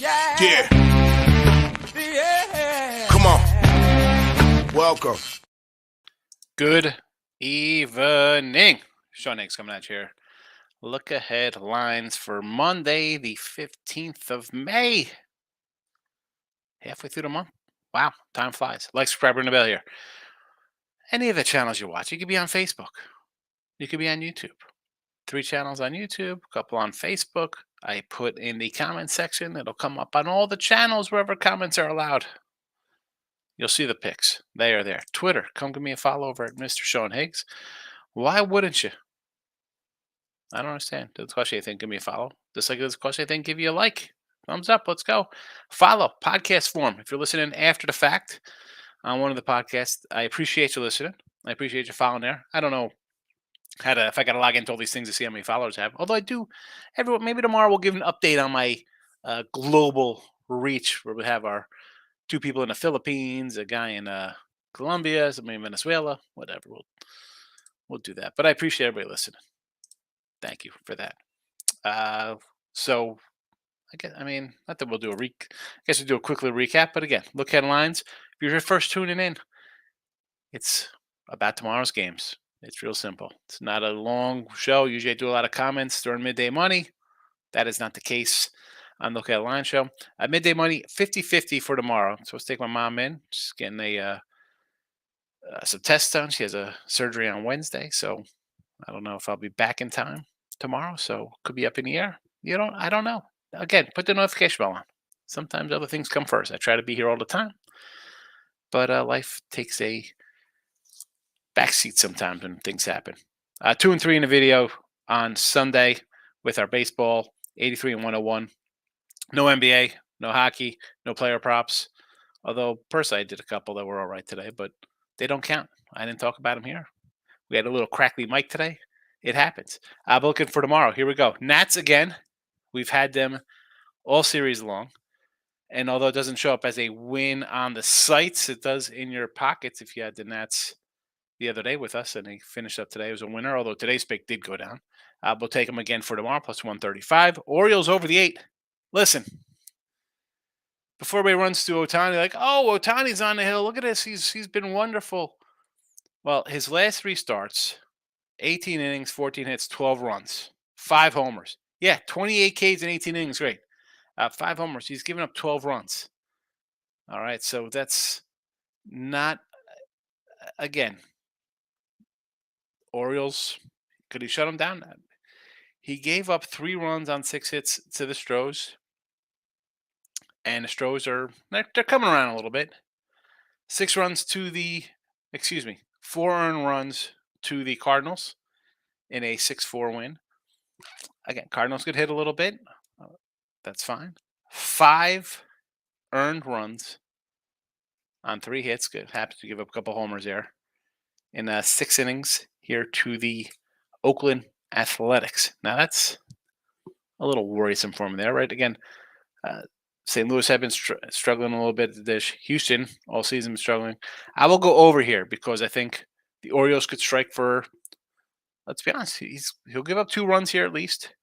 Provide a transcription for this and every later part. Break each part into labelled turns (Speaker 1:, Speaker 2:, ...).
Speaker 1: Yeah. Come on. Welcome.
Speaker 2: Good evening. Sean Higgs coming at you here. Look ahead lines for Monday, the 15th of May. Halfway through the month. Wow, time flies. Like, subscribe, ring the bell here. Any of the channels you watch, you could be on Facebook. You could be on YouTube. 3 channels on YouTube, a couple on Facebook. I put in the comment section. It'll come up on all the channels wherever comments are allowed. You'll see the pics. They are there. Twitter, come give me a follow over at Mr. Sean Higgs. Why wouldn't you? I don't understand. Does it cost you anything? Give me a follow. Just like it doesn't cost you anything, give you a like. Thumbs up. Let's go. Follow. Podcast form. If you're listening after the fact on one of the podcasts, I appreciate you listening. I appreciate you following there. I don't know if I got to log into all these things to see how many followers I have. Although I do, maybe tomorrow we'll give an update on my global reach, where we have our 2 people in the Philippines, a guy in Colombia, somebody in Venezuela, whatever. We'll do that. But I appreciate everybody listening. Thank you for that. So not that we'll do I guess we'll do a quick little recap. But again, look headlines. If you're first tuning in, it's about tomorrow's games. It's real simple. It's not a long show. Usually I do a lot of comments during Midday Money. That is not the case on Look at Line Show. Midday Money, 50-50 for tomorrow. So let's take my mom in. She's getting some tests done. She has a surgery on Wednesday. So I don't know if I'll be back in time tomorrow. So could be up in the air. I don't know. Again, put the notification bell on. Sometimes other things come first. I try to be here all the time. But life takes a backseat sometimes when things happen. 2 and 3 in the video on Sunday with our baseball, 83 and 101. No NBA, no hockey, no player props. Although, personally, I did a couple that were all right today, but they don't count. I didn't talk about them here. We had a little crackly mic today. It happens. I'm looking for tomorrow. Here we go. Nats again. We've had them all series long. And although it doesn't show up as a win on the sites, it does in your pockets if you had the Nats the other day with us, and they finished up today as a winner, although today's pick did go down. We'll take them again for tomorrow, plus 135. Orioles over the 8. Listen, before everybody runs to Ohtani, like, oh, Ohtani's on the hill. Look at this. He's been wonderful. Well, his last 3 starts, 18 innings, 14 hits, 12 runs, 5 homers. Yeah, 28 Ks in 18 innings. Great. 5 homers. He's given up 12 runs. All right, so that's not, again, Orioles, could he shut him down? He gave up 3 runs on 6 hits to the Stros. And the Stros they're coming around a little bit. 4 earned runs to the Cardinals in a 6-4 win. Again, Cardinals could hit a little bit. That's fine. 5 earned runs on 3 hits. Good. Happens to give up a couple homers there. In 6 innings here to the Oakland Athletics. Now that's a little worrisome for me there, right? Again, St. Louis have been struggling a little bit at the dish. Houston all season struggling. I will go over here because I think the Orioles could strike for, let's be honest, he'll give up 2 runs here at least.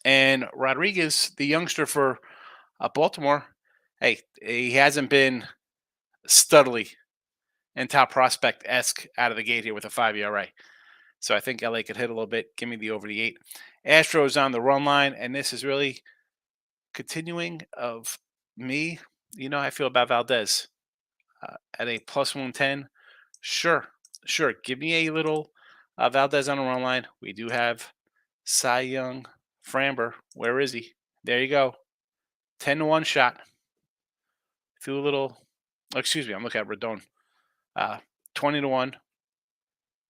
Speaker 2: And Rodriguez, the youngster for Baltimore, hey, he hasn't been studly and top prospect-esque out of the gate here with a 5 ERA. So I think LA could hit a little bit. Give me the over the 8. Astros on the run line, and this is really continuing of me. How I feel about Valdez at a plus 110. Sure. Give me a little Valdez on the run line. We do have Cy Young, Framber. Where is he? There you go. 10-1 shot. Feel a little. Excuse me. I'm looking at Rodon. 20-1.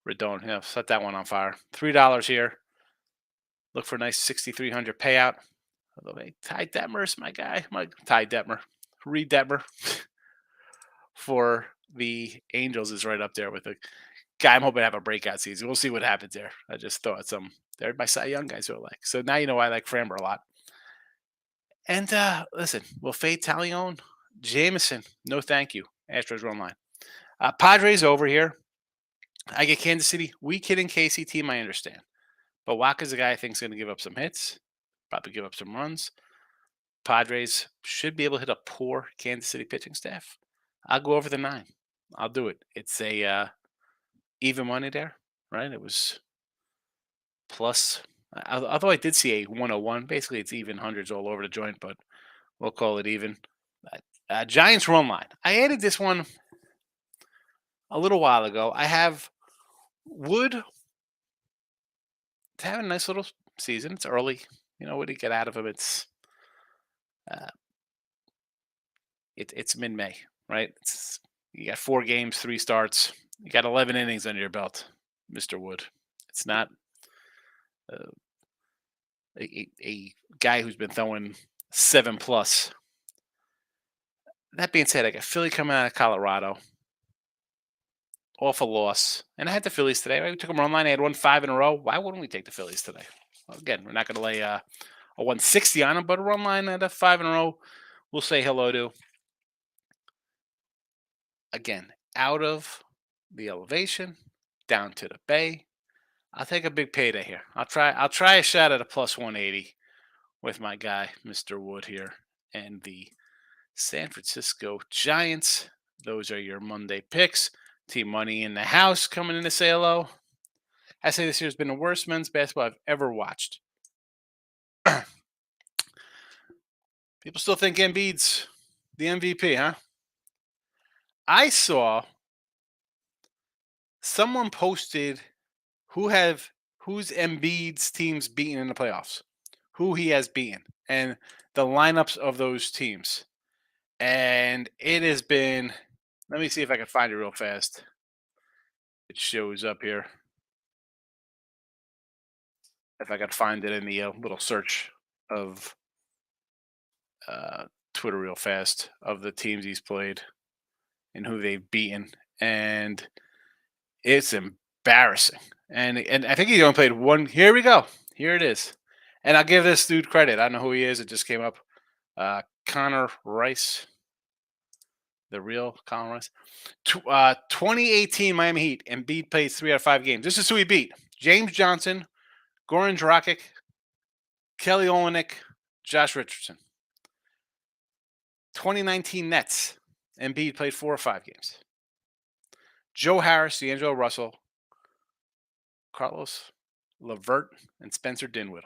Speaker 2: Rodon. Yeah, set that one on fire. $3 here. Look for a nice 6,300 payout. Although, hey, Ty Detmer's my guy. Ty Detmer. Reed Detmer for the Angels is right up there with the guy I'm hoping to have a breakout season. We'll see what happens there. I just thought they're my Cy Young guys who I like. So now you know why I like Framber a lot. And listen, will fade Talion, Jameson. No thank you. Astros run line. Padres over here. I get Kansas City. Weak hitting KC team, I understand. But Waka's a guy I think is going to give up some hits. Probably give up some runs. Padres should be able to hit a poor Kansas City pitching staff. I'll go over the 9. I'll do it. It's a even money there, right? It was plus. Although I did see a 101. Basically, it's even hundreds all over the joint, but we'll call it even. Giants run line. I added this one a little while ago. I have Wood to have a nice little season. It's early. What do you get out of him? It's mid-May, right? You got 4 games, 3 starts. You got 11 innings under your belt, Mr. Wood. It's not a guy who's been throwing 7 plus. That being said, I got Philly coming out of Colorado. Off a loss. And I had the Phillies today. Right? We took them run line. I had won 5 in a row. Why wouldn't we take the Phillies today? Well, again, we're not going to lay a 160 on them, but a run line at a 5 in a row, we'll say hello to. Again, out of the elevation, down to the bay. I'll take a big payday here. I'll try a shot at a plus 180 with my guy, Mr. Wood here, and the San Francisco Giants. Those are your Monday picks. Team Money in the house coming in to say hello. I say this year has been the worst men's basketball I've ever watched. People still think Embiid's the MVP, huh? I saw someone posted who's Embiid's teams beaten in the playoffs, who he has beaten, and the lineups of those teams. And it has been, let me see if I can find it real fast. It shows up here. If I could find it in the little search of Twitter real fast of the teams he's played and who they've beaten. And it's embarrassing. And I think he only played one. Here we go. Here it is. And I'll give this dude credit. I don't know who he is. It just came up. Connor Rice. The real Colin Rice. 2018 Miami Heat. Embiid plays 3 out of 5 games. This is who he beat. James Johnson, Goran Dragic, Kelly Olynyk, Josh Richardson. 2019 Nets. Embiid played 4 or 5 games. Joe Harris, D'Angelo Russell, Carlos LeVert, and Spencer Dinwiddie.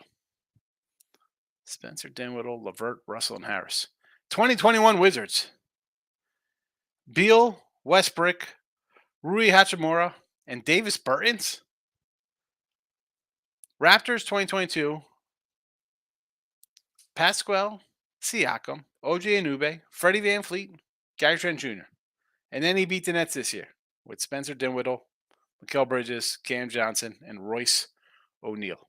Speaker 2: Spencer Dinwiddie, LeVert, Russell, and Harris. 2021 Wizards. Beal, Westbrook, Rui Hachimura, and Davis Bertans. Raptors 2022. Pascal Siakam, OJ Anunoby, Freddie VanVleet, Gary Trent Jr. And then he beat the Nets this year with Spencer Dinwiddie, Mikal Bridges, Cam Johnson, and Royce O'Neal.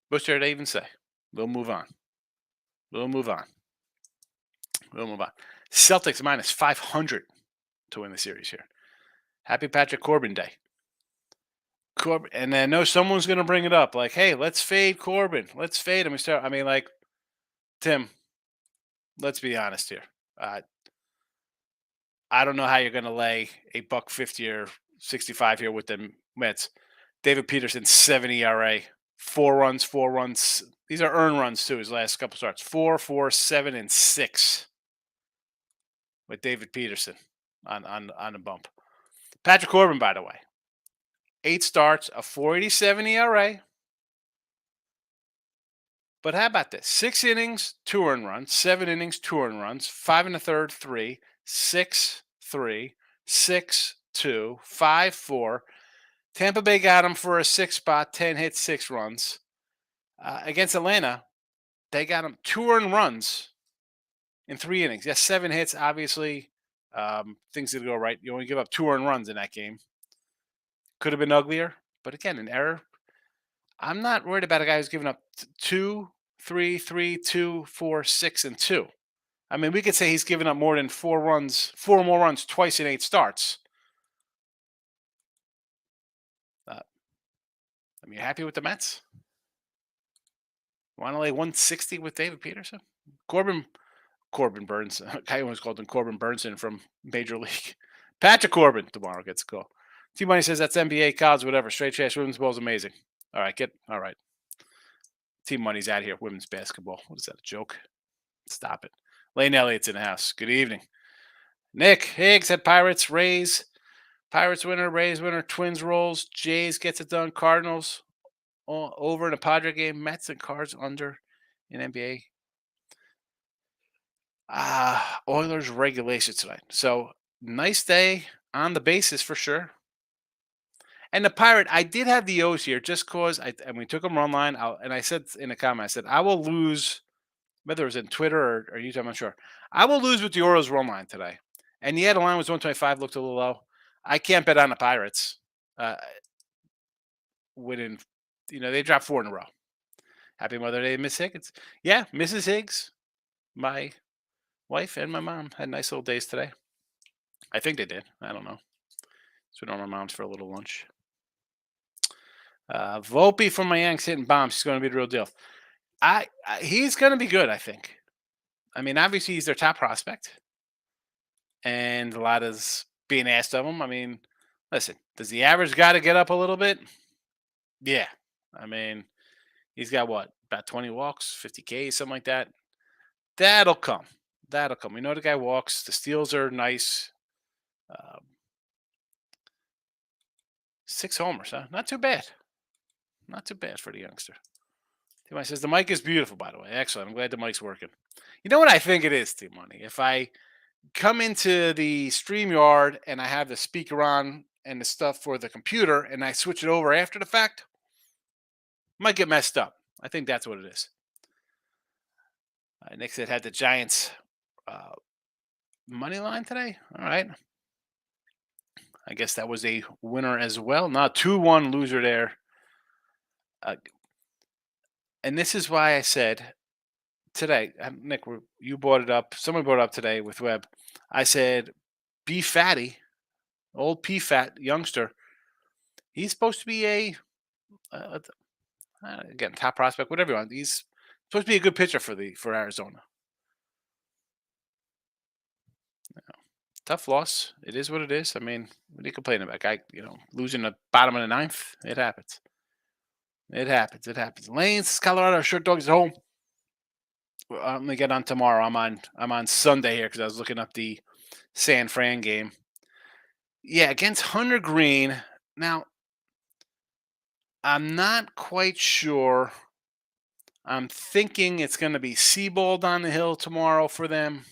Speaker 2: What should I even say? We'll move on. Celtics minus 500 to win the series here. Happy Patrick Corbin Day. And I know someone's going to bring it up. Like, hey, let's fade Corbin. Let's fade him. Tim, let's be honest here. I don't know how you're going to lay a $1.50 or 65 here with the Mets. David Peterson, 70 ERA, 4 runs. These are earned runs too. His last couple starts, 4, 4, 7, and 6 with David Peterson on a bump. Patrick Corbin, by the way, 8 starts, a 4.87 ERA. But how about this? 6 innings, 2 earned runs. 7 innings, 2 earned runs. 5 1/3, 3. 6, 3. 6, 2. 5, 4. Tampa Bay got him for a 6 spot, 10 hits, 6 runs. Against Atlanta, they got him 2 earned runs in 3 innings. Yes, 7 hits, obviously. Things did go right. You only give up 2 earned runs in that game. Could have been uglier, but again, an error. I'm not worried about a guy who's giving up 2, 3, 3, 2, 4, 6, and 2. I mean, we could say he's given up more than 4 more runs twice in 8 starts. You happy with the Mets? Want to lay 160 with David Peterson? Corbin Burns. Guy always called him Corbin Burnson from Major League. Patrick Corbin tomorrow gets a call. T-Money says that's NBA, college, whatever. Straight trash women's ball is amazing. All right. Team Money's out here. Women's basketball. What is that? A joke? Stop it. Lane Elliott's in the house. Good evening. Nick Higgs at Pirates, Rays. Pirates winner, Rays winner, Twins rolls. Jays gets it done. Cardinals over in a Padre game. Mets and Cards under in NBA. Oilers regulation tonight. So nice day on the bases for sure. And the Pirate, I did have the O's here just because and we took them run line. And I said in a comment, I said, I will lose, whether it was in Twitter or YouTube, I'm not sure. I will lose with the Orioles run line today. And yeah, the line was 125, looked a little low. I can't bet on the Pirates. Winning, they dropped 4 in a row. Happy Mother Day, Miss Higgins. Yeah, Mrs. Higgs, my wife and my mom had nice little days today. I think they did. I don't know. So we went on my mom's for a little lunch. Volpe from my Yanks hitting bombs. He's going to be the real deal. He's going to be good, I think. I mean, obviously he's their top prospect, and a lot is being asked of him. I mean, listen, does the average guy to get up a little bit? Yeah. I mean, he's got what, about 20 walks, 50 Ks, something like that. That'll come. We know the guy walks. The steals are nice. 6 homers, huh? Not too bad. Not too bad for the youngster. T-Money says, the mic is beautiful, by the way. Excellent. I'm glad the mic's working. You know what I think it is, T-Money? If I come into the StreamYard and I have the speaker on and the stuff for the computer and I switch it over after the fact, might get messed up. I think that's what it is. Nick said had the Giants money line today. All right. I guess that was a winner as well. Not 2-1 loser there. And this is why I said today, Nick, you brought it up. Someone brought it up today with Webb. I said, B Fatty, old P Fat youngster. He's supposed to be again, top prospect, whatever you want. He's supposed to be a good pitcher for Arizona. Tough loss. It is what it is. I mean, what are you complaining about? Guy, losing the bottom of the 9th. It happens. It happens. Lanes, Colorado, Short Dogs at home. I'm gonna get on tomorrow. I'm on Sunday here because I was looking up the San Fran game. Yeah, against Hunter Green. Now, I'm not quite sure. I'm thinking it's going to be Seabold on the hill tomorrow for them.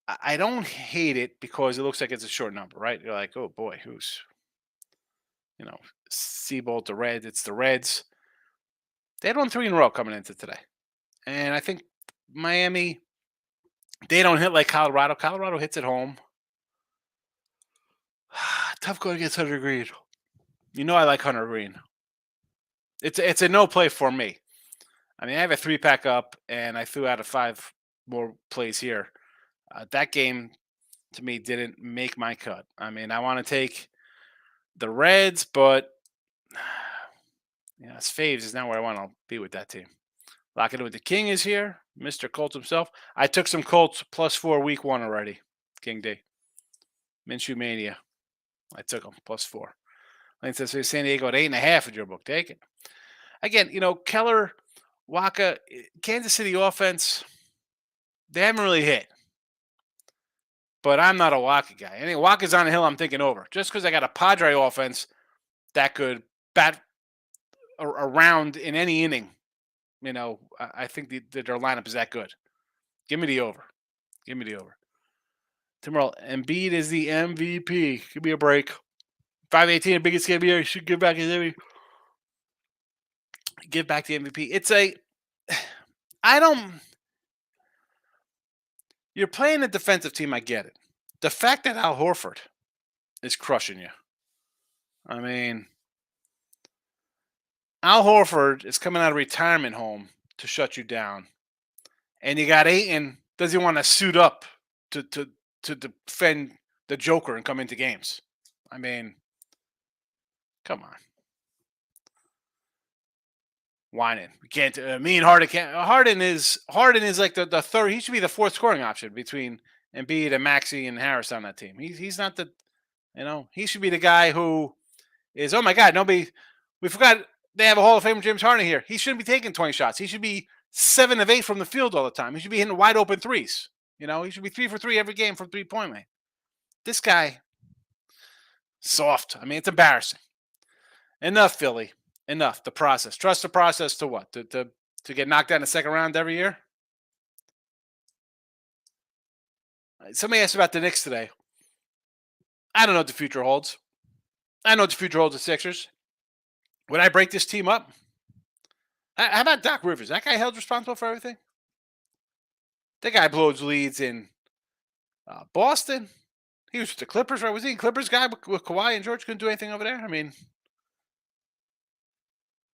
Speaker 2: I don't hate it because it looks like it's a short number, right? You're like, oh boy, who's, Seabold, the Reds. It's the Reds. They had won 3 in a row coming into today. And I think Miami, they don't hit like Colorado. Colorado hits at home. Tough going against Hunter Green. I like Hunter Green. It's a no play for me. I mean, I have a 3-pack up, and I threw out a 5 more plays here. That game, to me, didn't make my cut. I mean, I want to take the Reds, but Faves is not where I want to be with that team. Locking it with the King is here, Mr. Colts himself. I took some Colts +4 week 1 already. King D. Minshew Mania. I took them +4. Lane says San Diego at 8.5 with your book. Take it. Again, Keller, Waka, Kansas City offense, they haven't really hit. But I'm not a Waka guy. I think Waka's on the hill, I'm thinking over. Just because I got a Padre offense that could bat around in any inning, I think their lineup is that good. Give me the over. Tomorrow, Embiid is the MVP. Give me a break. 518, the biggest game of the year. You should give back his MVP. Give back the MVP. You're playing a defensive team, I get it. The fact that Al Horford is crushing you. I mean, Al Horford is coming out of retirement home to shut you down. And you got Ayton, does he want to suit up to defend the Joker and come into games? I mean, come on. Whining. We can't. Me and Harden can't. Harden is like the third. He should be the 4th scoring option between Embiid and Maxey and Harris on that team. He's not the. He should be the guy who is, oh my God, we forgot they have a Hall of Famer, James Harden, here. He shouldn't be taking 20 shots. He should be 7 of 8 from the field all the time. He should be hitting wide open threes. He should be 3 for 3 every game from 3-point line. This guy, soft. It's embarrassing. Enough, Philly. Enough. The process. Trust the process to what? To get knocked out in the second round every year? Somebody asked about the Knicks today. I don't know what the future holds. I know what the future holds the Sixers. Would I break this team up? How about Doc Rivers? That guy held responsible for everything? That guy blows leads in Boston. He was with the Clippers, right? Was he a Clippers guy with Kawhi and George? Couldn't do anything over there? You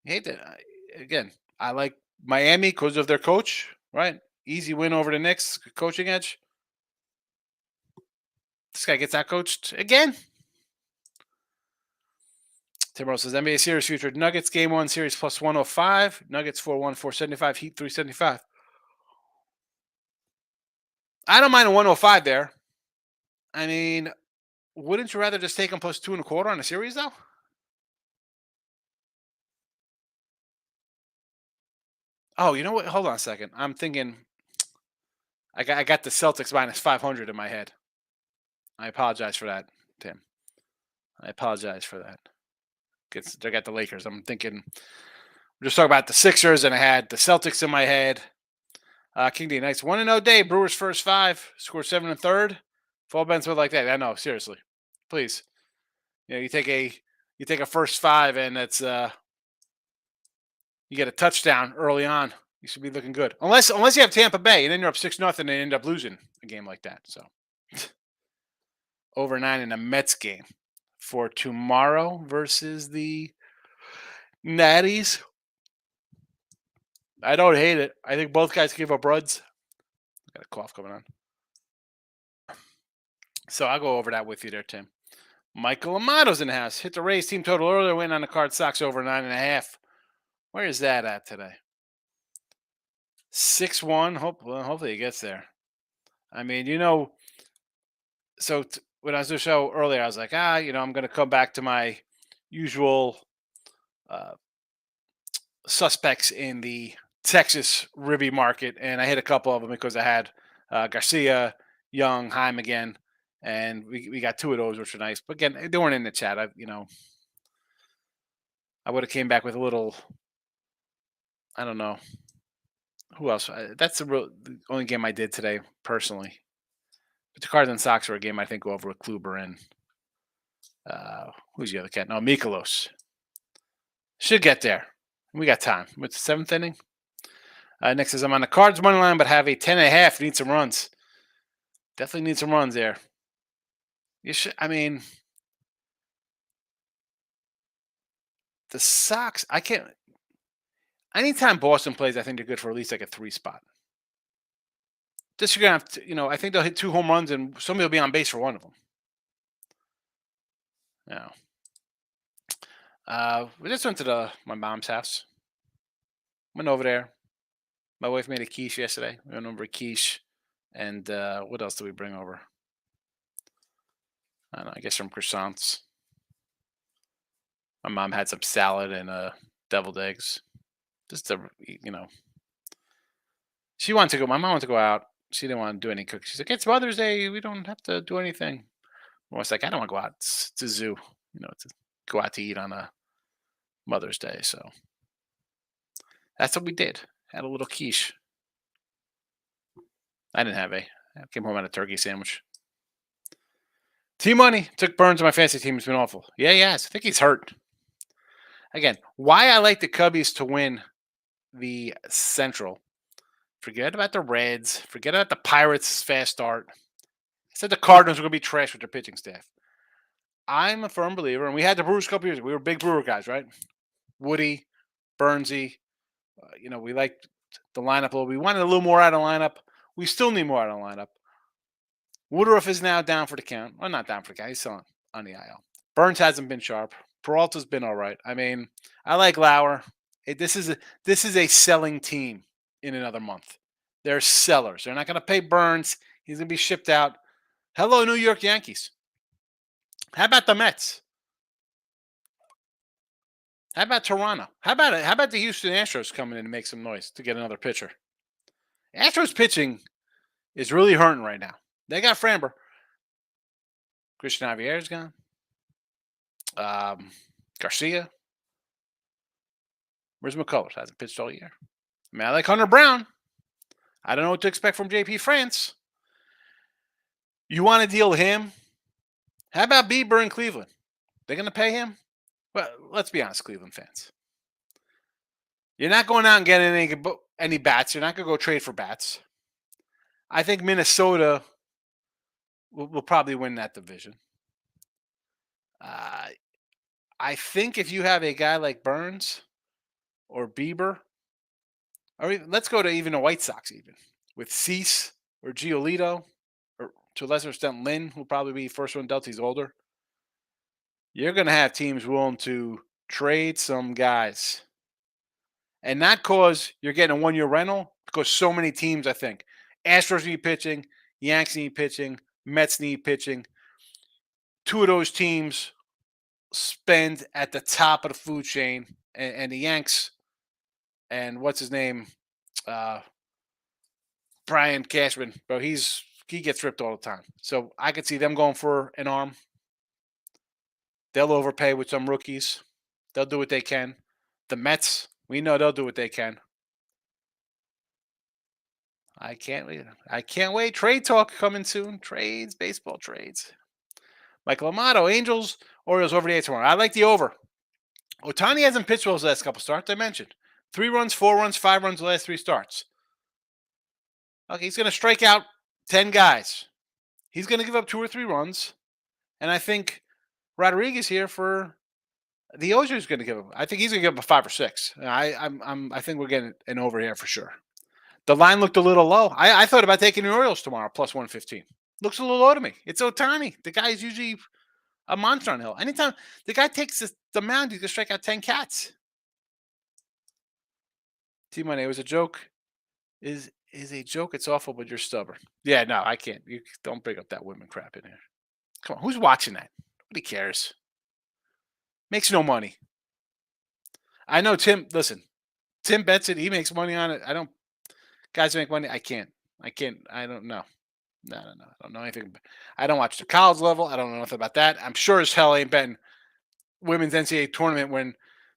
Speaker 2: hate that. Again, I like Miami because of their coach, right? Easy win over the Knicks, coaching edge. This guy gets out coached again. Tim Rose says NBA series future Nuggets game 1 series plus 105. Nuggets 4-1, 475. Heat 375. I don't mind a 105 there. Wouldn't you rather just take them plus 2.25 on a series though? Oh, you know what? Hold on a second. I'm thinking. I got the Celtics minus 500 in my head. I apologize for that, Tim. I apologize for that. They got the Lakers. I'm thinking. We're just talking about the Sixers, and I had the Celtics in my head. King D, nice 1-0 day. Brewers first 5, score 7 in third. Fall Ben Smith like that. I know, seriously, please. You take a first 5, and it's you get a touchdown early on. You should be looking good, unless you have Tampa Bay, and then you're up 6-0, and end up losing a game like that. So over 9 in a Mets game for tomorrow versus the Natties. I don't hate it. I think both guys give up runs. Got a cough coming on. So I'll go over that with you there, Tim. Michael Amato's in the house. Hit the Rays team total earlier. Win on the card. Sox over 9.5. Where is that at today? 6-1. Hopefully it gets there. So when I was doing the show earlier, I was like, I'm going to come back to my usual suspects in the Texas ribby market, and I hit a couple of them because I had Garcia, Young, Heim again, and we got 2 of those, which are nice. But again, they weren't in the chat. I would have came back with a little. I don't know who else. That's the only game I did today personally. But the Cards and Sox are a game I think go over with Kluber and who's the other cat? No, Mikolos. Should get there. We got time. What's the 7th inning? Next is I'm on the Cards money line, but have a 10.5. Need some runs. Definitely need some runs there. You should. The Sox. I can't. Anytime Boston plays, I think they're good for at least like a 3 spot. Just you're gonna have to, I think they'll hit 2 home runs and somebody will be on base for one of them. We just went to my mom's house. Went over there. My wife made a quiche yesterday. We went over a quiche, and what else did we bring over? I don't know. I guess some croissants. My mom had some salad and deviled eggs. Just to, she wanted to go. My mom wanted to go out. She didn't want to do any cooking. She's like, it's Mother's Day. We don't have to do anything. I was like, I don't want to go out. It's a zoo, to go out to eat on a Mother's Day. So that's what we did. Had a little quiche. I didn't have I came home on a turkey sandwich. T-Money took Burns on my fantasy team. It's been awful. Yes. I think he's hurt. Again, why I like the Cubbies to win the Central. Forget about the Reds. Forget about the Pirates' fast start. I said the Cardinals were going to be trash with their pitching staff. I'm a firm believer, and we had the Brewers a couple years ago. We were big Brewer guys, right? Woody, Burnsy. We liked the lineup a little. We wanted a little more out of the lineup. We still need more out of the lineup. Woodruff is now down for the count. Well, not down for the count. He's still on the IL. Burns hasn't been sharp. Peralta's been all right. I like Lauer. This is a selling team in another month. They're sellers. They're not going to pay Burns. He's going to be shipped out. Hello, New York Yankees. How about the Mets? How about Toronto? How about the Houston Astros coming in to make some noise to get another pitcher? Astros pitching is really hurting right now. They got Framber. Christian Javier's gone. Um, Garcia. Where's McCullers? Hasn't pitched all year. I mean, I like Hunter Brown. I don't know what to expect from JP France. You want to deal with him? How about Bieber in Cleveland? They're going to pay him? Well, let's be honest, Cleveland fans. You're not going out and getting any bats. You're not going to go trade for bats. I think Minnesota will probably win that division. I think if you have a guy like Burns or Bieber, or let's go to even the White Sox, even with Cease or Giolito, or to a lesser extent Lynn, who'll probably be first one dealt. He's older. You're going to have teams willing to trade some guys, and not cause you're getting a 1-year rental, because so many teams, I think, Astros need pitching, Yanks need pitching, Mets need pitching. Two of those teams spend at the top of the food chain, and the Yanks and what's his name, Brian Cashman, bro, he gets ripped all the time. So I could see them going for an arm. They'll overpay with some rookies. They'll do what they can. The Mets, we know they'll do what they can. I can't wait. I can't wait. Trade talk coming soon. Trades, baseball trades. Michael Amato, Angels, Orioles over the 8 tomorrow. I like the over. Ohtani hasn't pitched well his last couple starts. I mentioned 3 runs, 4 runs, 5 runs the last 3 starts. Okay, he's going to strike out 10 guys. He's going to give up 2 or 3 runs, and I think Rodriguez here for the O's is going to give him. I think he's going to give up a 5 or 6. I think we're getting an over here for sure. The line looked a little low. I thought about taking the Orioles tomorrow plus 115. Looks a little low to me. It's Ohtani. The guy is usually a monster on the hill. Anytime the guy takes the mound, he's going to strike out 10 cats. T-Money, it was a joke. Is a joke. It's awful, but you're stubborn. Yeah, no, I can't. You don't bring up that women crap in here. Come on, who's watching that? Nobody cares. Makes no money. I know Tim. Listen, Tim bets it. He makes money on it. I don't. Guys make money. I can't. I don't know. No. I don't know anything. I don't watch the college level. I don't know nothing about that. I'm sure as hell ain't betting women's NCAA tournament when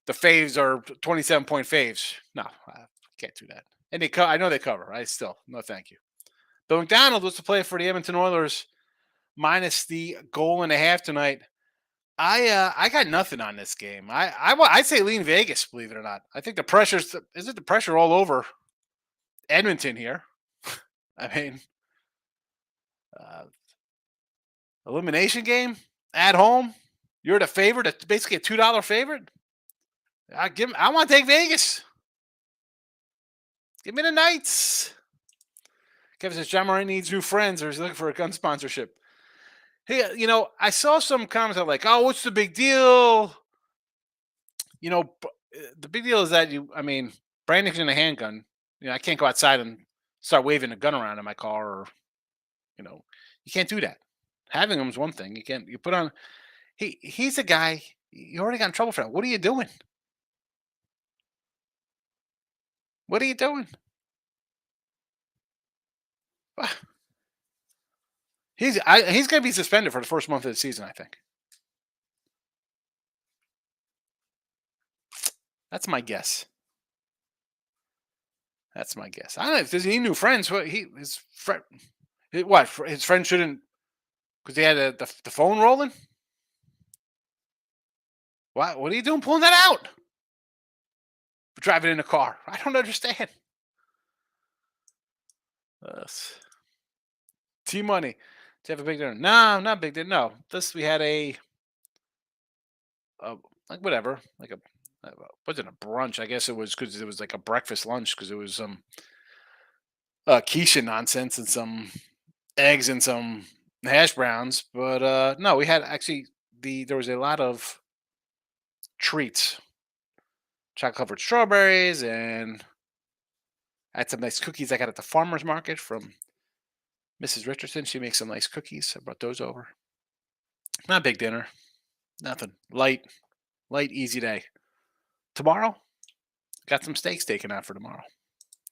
Speaker 2: the faves are 27-point faves. No, I can't do that. And I know they cover. I still no, thank you. Bill McDonald was to play for the Edmonton Oilers minus the goal and a half tonight. I got nothing on this game. I'd say lean Vegas, believe it or not. I think the pressure all over Edmonton here. I mean, elimination game at home. You're the favorite. It's basically a $2 favorite. I want to take Vegas. Give me the Knights. Kevin says John Moran needs new friends, or is he looking for a gun sponsorship? Hey, I saw some comments that like, oh, what's the big deal? The big deal is that Brandon's in a handgun. I can't go outside and start waving a gun around in my car, or, you can't do that. Having them is one thing. You put on, he's a guy, you already got in trouble for that. What are you doing? What are you doing? He's going to be suspended for the first month of the season, I think. That's my guess. I don't know if there's any new friends. His friend shouldn't, because they had the phone rolling. What are you doing pulling that out? Driving in a car. I don't understand. T-Money. To have a big dinner. No, not big dinner. No. We had a like whatever. Like wasn't a brunch. I guess it was because it was like a breakfast lunch, because it was some quiche nonsense and some eggs and some hash browns. But no, we had actually there was a lot of treats. Chocolate covered strawberries, and I had some nice cookies I got at the farmer's market from Mrs. Richardson. She makes some nice cookies. I brought those over. Not a big dinner. Nothing. Light, easy day. Tomorrow, got some steaks taken out for tomorrow.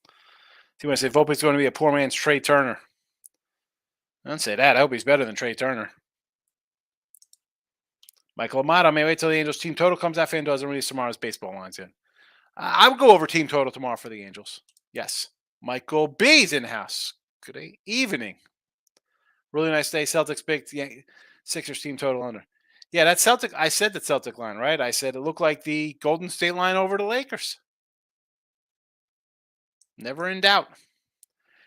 Speaker 2: Do you want to say Volpe's going to be a poor man's Trey Turner? I don't say that. I hope he's better than Trey Turner. Michael Amato may wait till the Angels team total comes out. FanDuel doesn't release tomorrow's baseball lines in. I would go over team total tomorrow for the Angels. Yes. Michael B's in the house. Good evening. Really nice day. Celtics big. Sixers team total under. Yeah, that Celtic. I said the Celtic line, right? I said it looked like the Golden State line over the Lakers. Never in doubt.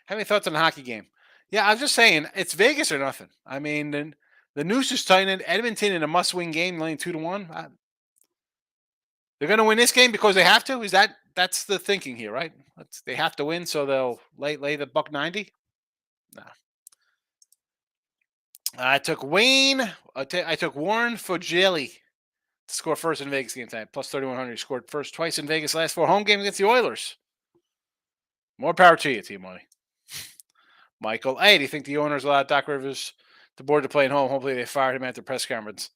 Speaker 2: Have any thoughts on the hockey game? Yeah, I was just saying it's Vegas or nothing. I mean, the noose is tightening. Edmonton in a must-win game, laying 2-1. They're going to win this game because they have to. That's the thinking here, right? They have to win, so they'll lay the buck 90. No. I took Wayne. I took Warren Fogelli to score first in Vegas game tonight. Plus 3,100. He scored first twice in Vegas last 4 home games against the Oilers. More power to you, Team Money. Michael, hey, do you think the owners allowed Doc Rivers the board to play at home? Hopefully they fired him at the press conference.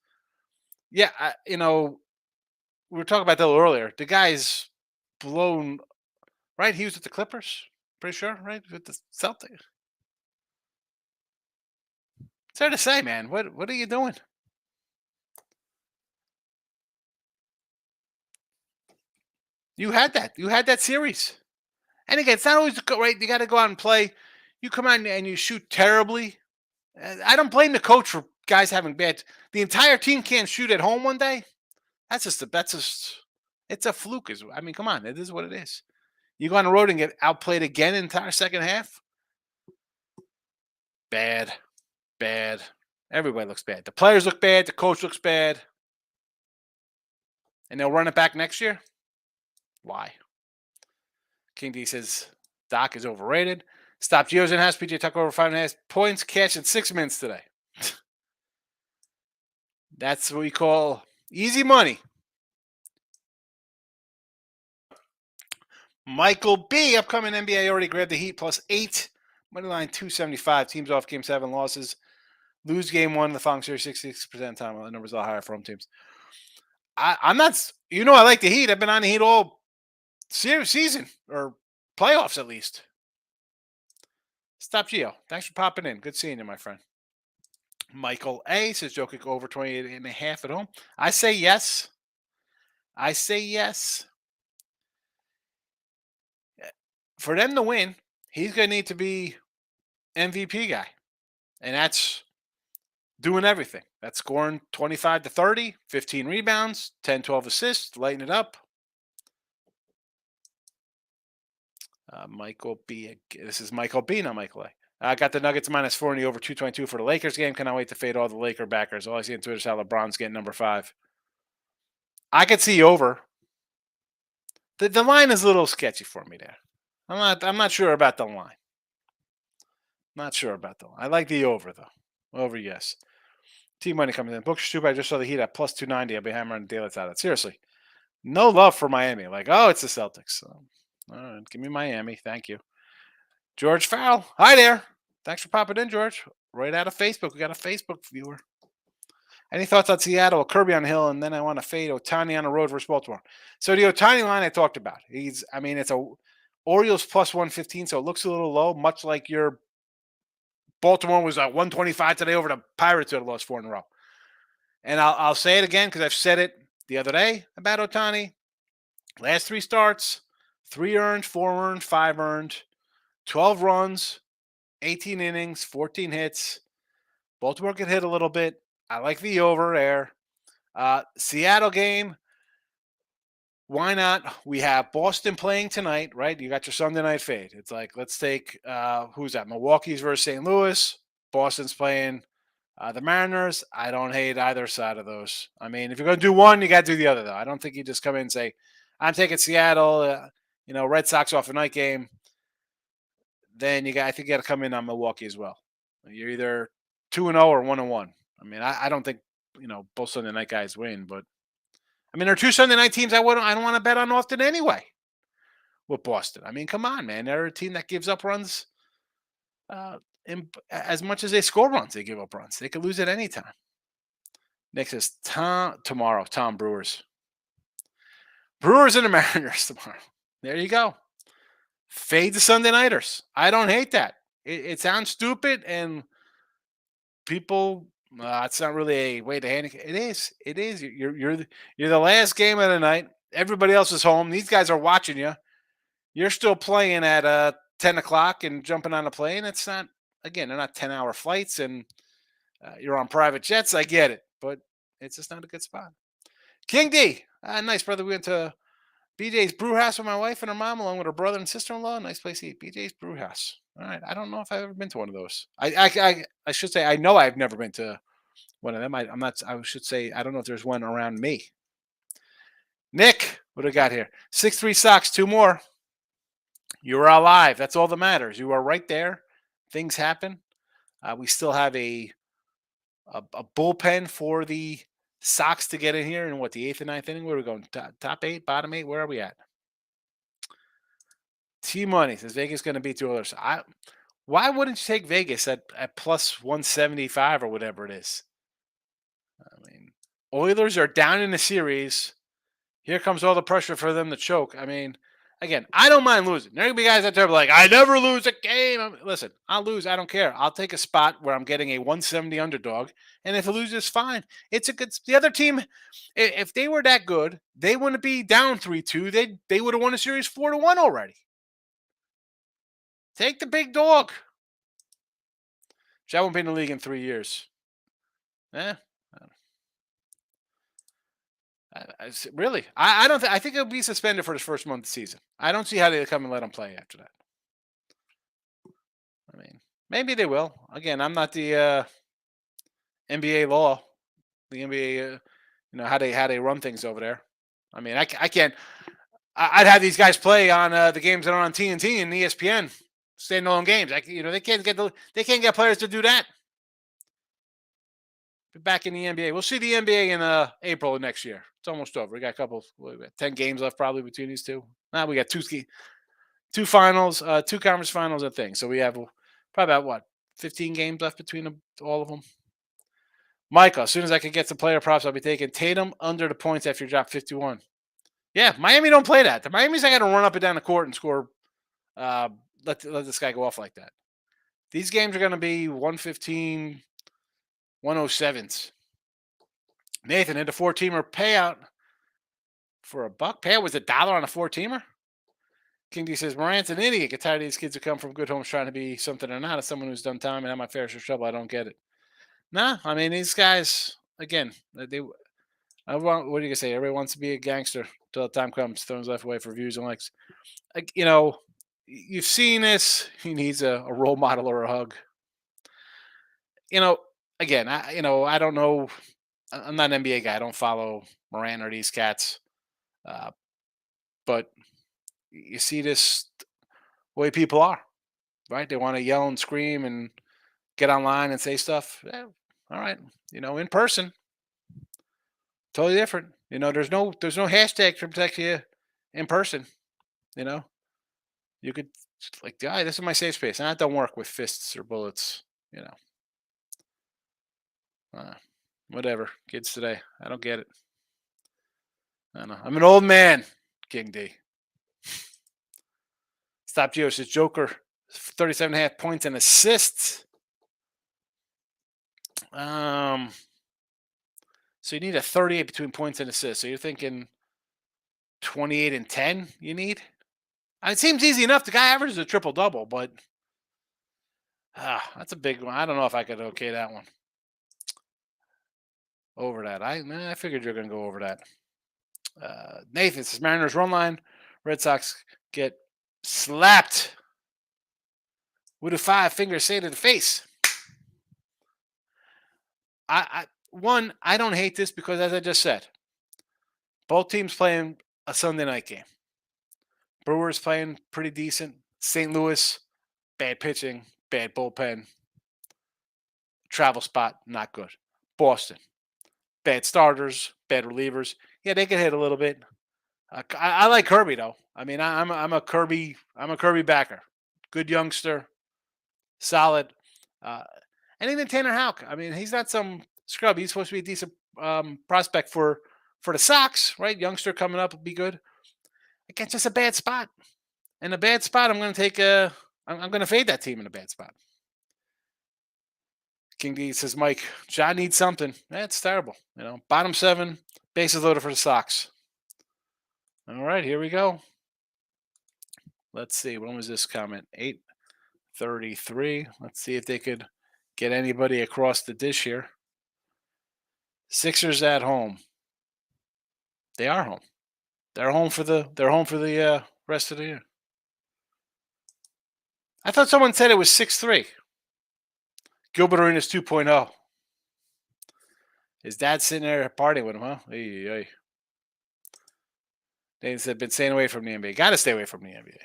Speaker 2: Yeah, we were talking about that a little earlier. The guy's blown, right? He was at the Clippers, pretty sure, right? With the Celtics. It's hard to say, man. What are you doing? You had that. You had that series. And again, it's not always right. You got to go out and play. You come out and you shoot terribly. I don't blame the coach for guys having bad. The entire team can't shoot at home one day. That's just it's a fluke. I mean, come on, it is what it is. You go on the road and get outplayed again in the entire second half. Bad. Everybody looks bad. The players look bad. The coach looks bad. And they'll run it back next year? Why? King D says Doc is overrated. Stop Gio's in house. PJ Tucker over 5.5 points. Cash in 6 minutes today. That's what we call easy money. Michael B. Upcoming NBA already grabbed the Heat plus 8. Moneyline 275. Teams off game 7 losses. Lose game 1 in the following series 66% time. The numbers are higher for home teams. I'm not. I like the Heat. I've been on the Heat all season or playoffs at least. Stop Gio. Thanks for popping in. Good seeing you, my friend. Michael A. says Jokic over 28.5 at home. I say yes. For them to win, he's going to need to be MVP guy. And that's doing everything. That's scoring 25 to 30, 15 rebounds, 10, 12 assists, lighting it up. Michael B. This is Michael B, not Michael A. I got the Nuggets minus 4 in the over 222 for the Lakers game. Cannot wait to fade all the Laker backers. All I see on Twitter is how LeBron's getting number 5. I could see over. The line is a little sketchy for me there. I'm not sure about the line. Not sure about the line. I like the over though. Over, yes. Team money coming in. Books stupid. I just saw the Heat at plus 290. I'll be hammering the daylights out of it. Seriously. No love for Miami. Like, oh, it's the Celtics. All right, give me Miami. Thank you. George Farrell. Hi there. Thanks for popping in, George. Right out of Facebook. We got a Facebook viewer. Any thoughts on Seattle? Kirby on the hill, and then I want to fade Ohtani on the road versus Baltimore. So the Ohtani line I talked about. It's a Orioles plus 115, so it looks a little low, much like your Baltimore was at 125 today over the Pirates who had lost 4 in a row. And I'll say it again because I've said it the other day about Ohtani. Last 3 starts, 3 earned, 4 earned, 5 earned, 12 runs, 18 innings, 14 hits. Baltimore could hit a little bit. I like the over there. Seattle game. Why not? We have Boston playing tonight, right? You got your Sunday night fade. It's like, let's take, who's that? Milwaukee's versus St. Louis. Boston's playing the Mariners. I don't hate either side of those. I mean, if you're going to do one, you got to do the other, though. I don't think you just come in and say, I'm taking Seattle, Red Sox off a night game. Then I think you got to come in on Milwaukee as well. You're either 2-0 or 1-1. I mean, I don't think, both Sunday night guys win, but I mean, there are 2 Sunday night teams I don't want to bet on often anyway with Boston. I mean, come on, man. They're a team that gives up runs as much as they score runs. They give up runs. They could lose at any time. Nick says tomorrow. Tom Brewers. Brewers and the Mariners tomorrow. There you go. Fade the Sunday Nighters. I don't hate that. It sounds stupid, and people. It's not really a way to handicap. It is. It is. You're the last game of the night. Everybody else is home. These guys are watching you. You're still playing at 10 o'clock and jumping on a plane. It's not. Again, they're not 10-hour flights, and you're on private jets. I get it, but it's just not a good spot. King D, nice brother. We went to BJ's Brew House with my wife and her mom, along with her brother and sister-in-law. Nice place to eat. BJ's Brew House. All right. I don't know if I've ever been to one of those. I should say I know I've never been to one of them. I'm not. I should say I don't know if there's one around me. Nick, what do we got here? 6-3 Sox. 2 more. You are alive. That's all that matters. You are right there. Things happen. We still have a bullpen for the Sox to get in here in the 8th and 9th inning. Where are we going? Top 8, bottom 8? Where are we at? T Money says Vegas going to beat the Oilers. Why wouldn't you take Vegas at plus 175 or whatever it is? I mean, Oilers are down in the series. Here comes all the pressure for them to choke. I mean, again, I don't mind losing. There are going to be guys out there like, I never lose a game. Listen, I'll lose. I don't care. I'll take a spot where I'm getting a 170 underdog. And if it loses, fine. It's a good. The other team, if they were that good, they wouldn't be down 3-2. They would have won the series 4-1 already. Take the big dog. I won't be in the league in 3 years. Really? I don't think. I think he'll be suspended for his first month of the season. I don't see how they come and let him play after that. I mean, maybe they will. Again, I'm not the NBA law, the NBA, how they run things over there. I mean, I can't. I'd have these guys play on the games that are on TNT and ESPN, standalone games. They can't get players to do that. Back in the NBA, we'll see the NBA in April of next year. It's almost over. We got a couple, 10 games left probably between these two. Now we got two finals, 2 conference finals and things. So we have probably about 15 games left between all of them. Michael, as soon as I can get some player props, I'll be taking Tatum under the points after you drop 51. Yeah, Miami don't play that. The Miami's not going to run up and down the court and score. Let this guy go off like that. These games are going to be 115, 107s. Nathan, hit a 4-teamer payout for $1. Payout was $1 on a 4-teamer. King D says, Morant's an idiot. Get tired of these kids who come from good homes trying to be something they're not. As someone who's done time and had my fair share of trouble, I don't get it. Nah, I mean, these guys, again, what are you going to say? Everybody wants to be a gangster until the time comes, throws life away for views and likes. You've seen this. He needs a role model or a hug. Again, I don't know. I'm not an NBA guy. I don't follow Morant or these cats. But you see this way people are, right? They want to yell and scream and get online and say stuff. All right. In person, totally different. There's no hashtag to protect you in person. You could this is my safe space. And I don't work with fists or bullets, whatever. Kids today. I don't get it. I don't know. I'm an old man, King D. Stop Geo says Joker, 37.5 points and assists. So you need a 38 between points and assists. So you're thinking 28 and 10 you need? It seems easy enough. The guy averages a triple-double, but that's a big one. I don't know if I could okay that one. Over that. I figured you're going to go over that. Nathan says Mariners run line. Red Sox get slapped. With a 5-finger say to the face. I don't hate this because, as I just said, both teams playing a Sunday night game. Brewers playing pretty decent. St. Louis, bad pitching, bad bullpen. Travel spot, not good. Boston, bad starters, bad relievers. Yeah, they can hit a little bit. I like Kirby though. I mean, I'm a Kirby backer. Good youngster, solid. And even Tanner Houck. I mean, he's not some scrub. He's supposed to be a decent prospect for the Sox, right? Youngster coming up will be good. Again, just a bad spot. In a bad spot, I'm going to take a. I'm going to fade that team in a bad spot. King D says, Mike, John needs something. That's terrible. Bottom 7, bases loaded for the Sox. All right, here we go. Let's see. When was this comment? 8:33. Let's see if they could get anybody across the dish here. Sixers at home. They are home. They're home for the rest of the year. I thought someone said it was 6-3. Gilbert Arenas 2.0. His dad's sitting there partying with him, huh? They said been staying away from the NBA. Got to stay away from the NBA.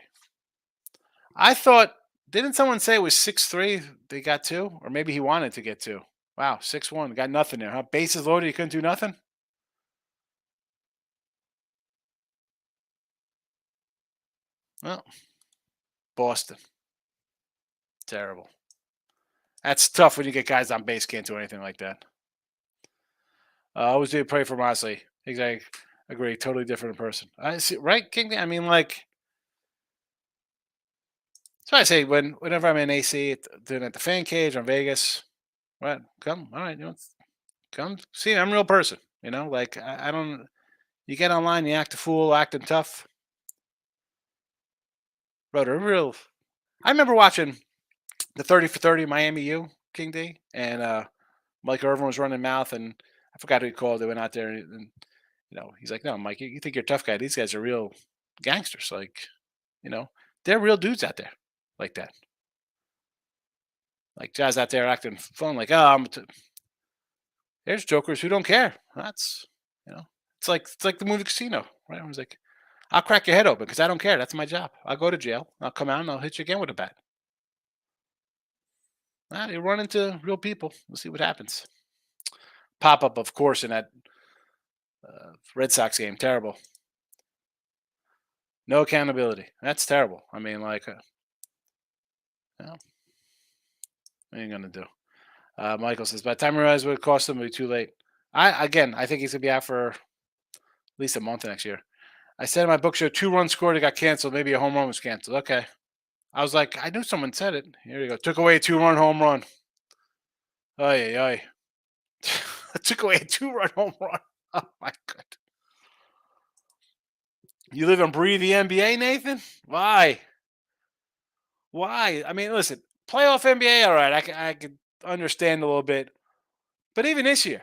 Speaker 2: I thought, didn't someone say it was 6-3? They got 2, or maybe he wanted to get 2. Wow, 6-1. Got nothing there, huh? Bases loaded. You couldn't do nothing. Well, Boston. Terrible. That's tough when you get guys on base can't do anything like that. I always do pray for Mosley. Exactly. Agree. Totally different person. I see. Right, King. I mean, like. So I say whenever I'm in AC, doing at the fan cage or in Vegas, what? Come, all right, come see. I'm a real person. Like I don't. You get online, you act a fool, acting tough. But I remember watching the 30 for 30 Miami U King D, and Mike Irvin was running mouth, and I forgot who he called. They went out there, and he's like, "No, Mike, you think you're a tough guy? These guys are real gangsters. Like, they're real dudes out there, like that. Like Jazz out there acting fun, like, oh, there's jokers who don't care. That's, it's like the movie Casino, right? I was like, I'll crack your head open because I don't care. That's my job. I'll go to jail. I'll come out and I'll hit you again with a bat. You run into real people. We'll see what happens. Pop up, of course, in that Red Sox game. Terrible. No accountability. That's terrible. I mean, like, what are you gonna do? Michael says, by the time I realize what it cost them, it'll be too late. I think he's gonna be out for at least a month next year. I said in my book show, 2 runs scored, it got canceled. Maybe a home run was canceled. Okay. I was like, I knew someone said it. Here you go. Took away a 2-run home run. Oy. Took away a 2-run home run. Oh my god. You live and breathe the NBA, Nathan? Why? I mean, listen, playoff NBA, all right. I could understand a little bit. But even this year,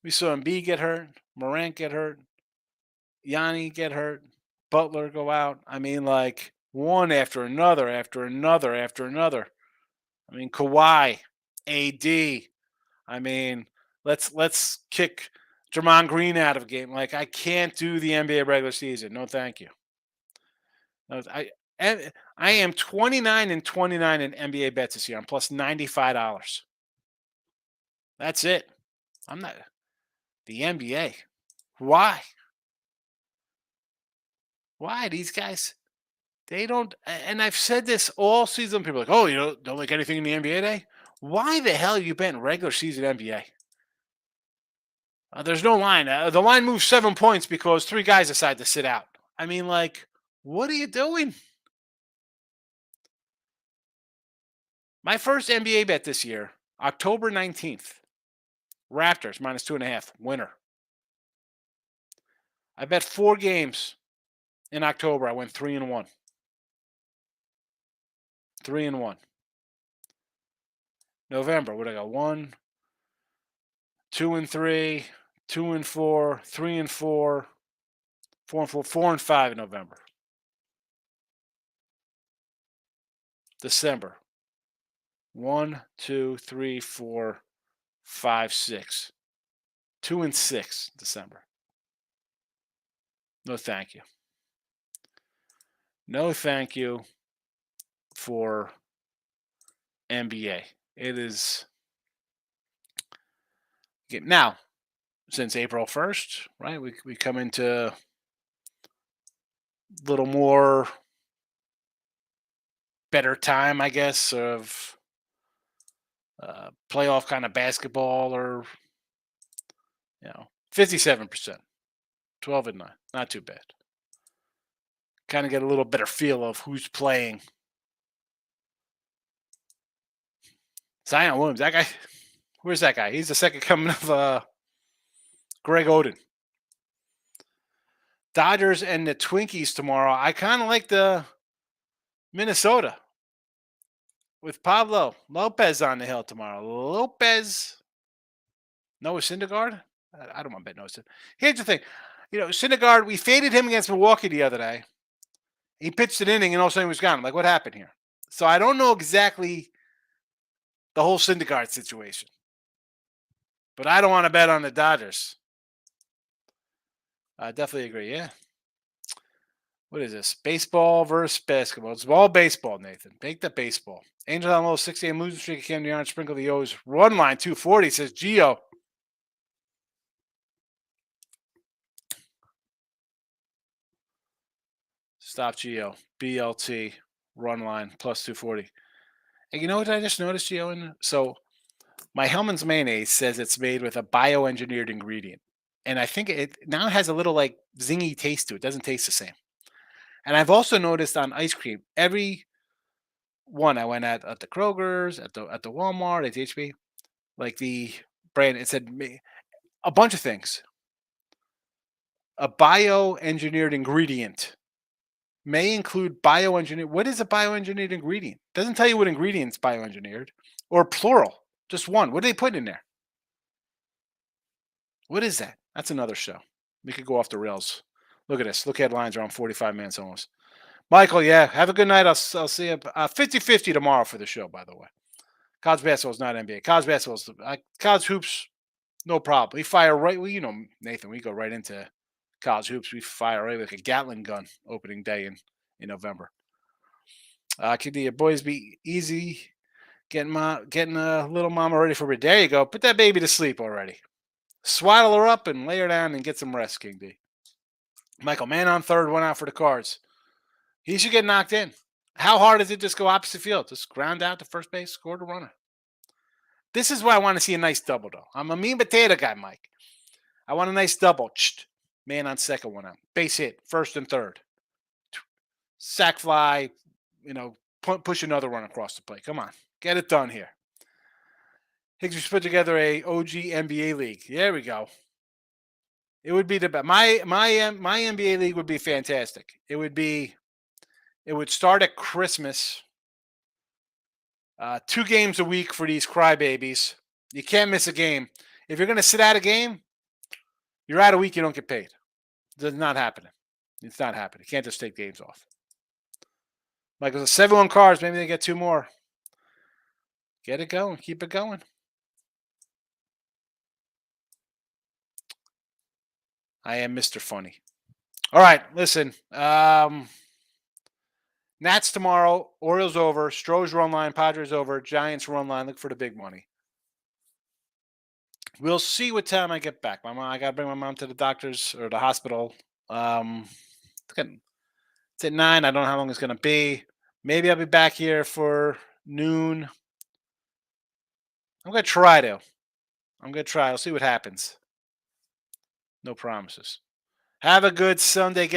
Speaker 2: we saw Embiid get hurt, Morant get hurt, Yanni get hurt, Butler go out. I mean, like, one after another, after another, after another. I mean, Kawhi, AD. I mean, let's kick Draymond Green out of a game. Like, I can't do the NBA regular season. No, thank you. No, I am 29-29 in NBA bets this year. I'm plus $95. That's it. I'm not the NBA. Why? Why these guys? They don't. And I've said this all season. People are like, oh, don't like anything in the NBA day. Why the hell are you betting regular season NBA? There's no line. The line moves 7 points because 3 guys decide to sit out. I mean, like, what are you doing? My first NBA bet this year, October 19th. Raptors minus 2.5, winner. I bet 4 games in October. I went 3-1. 3-1. November, what I got? 1, 2-3, 2-4, 3-4, 4-4, 4-5 in November. December, 1, 2, 3, 4, 5, 6. 2-6 December. No, thank you. No, thank you for NBA. It is now since April 1st, right? We come into a little more better time, I guess, of playoff kind of basketball, or 57%. 12-9. Not too bad. Kind of get a little better feel of who's playing. Zion Williams, that guy. Where's that guy? He's the second coming of Greg Oden. Dodgers and the Twinkies tomorrow. I kind of like the Minnesota with Pablo Lopez on the hill tomorrow. Lopez, Noah Syndergaard. I don't want to bet Noah. Here's the thing, Syndergaard. We faded him against Milwaukee the other day. He pitched an inning and all of a sudden he was gone. I'm like, what happened here? So I don't know exactly the whole Syndergaard situation, but I don't want to bet on the Dodgers. I definitely agree. Yeah. What is this? Baseball versus basketball. It's all baseball, Nathan. Take the baseball. Angel on low 6 a.m. losing streak. Cam Newton sprinkle the O's. Run line 240 says Gio. Stop Gio. BLT run line plus 240. And you know what I just noticed, Gio? So my Hellman's mayonnaise says it's made with a bioengineered ingredient. And I think it now has a little like zingy taste to it. It doesn't taste the same. And I've also noticed on ice cream, every one I went at the Kroger's, at the Walmart, at the HB, like the brand, it said a bunch of things. A bioengineered ingredient may include bioengineered. What is a bioengineered ingredient? Doesn't tell you what ingredients bioengineered or plural. Just one. What are they putting in there? What is that? That's another show. We could go off the rails. Look at this. Look, headlines around 45 minutes almost. Michael, yeah, have a good night. I'll see you 50-50 tomorrow for the show, by the way. College basketball is not NBA. College basketball is college hoops, no problem. We fire right, well, Nathan, we go right into college hoops. We fire right like a Gatling gun opening day in November. Could the boys be easy getting a little mama ready for bed? There you go. Put that baby to sleep already. Swaddle her up and lay her down and get some rest, King D. Michael, man on third, one out for the Cards. He should get knocked in. How hard is it just go opposite field? Just ground out to first base, score the runner. This is why I want to see a nice double, though. I'm a mean potato guy, Mike. I want a nice double. Man on second, one out. Base hit, first and third. Sack fly, push another run across the plate. Come on, get it done here. Higgs should put together a OG NBA league. There we go. It would be the best. My NBA league would be fantastic. It would start at Christmas. 2 games a week for these crybabies. You can't miss a game. If you're going to sit out a game, you're out a week, you don't get paid. It's not happening. It's not happening. You can't just take games off. Like there's 7-1 Cards, maybe they get 2 more. Get it going. Keep it going. I am Mr. Funny. All right, listen. Nats tomorrow. Orioles over. Stros run line. Padres over. Giants run line. Look for the big money. We'll see what time I get back. I got to bring my mom to the doctor's or the hospital. It's at 9. I don't know how long it's going to be. Maybe I'll be back here for noon. I'm going to try to. I'll see what happens. No promises. Have a good Sunday.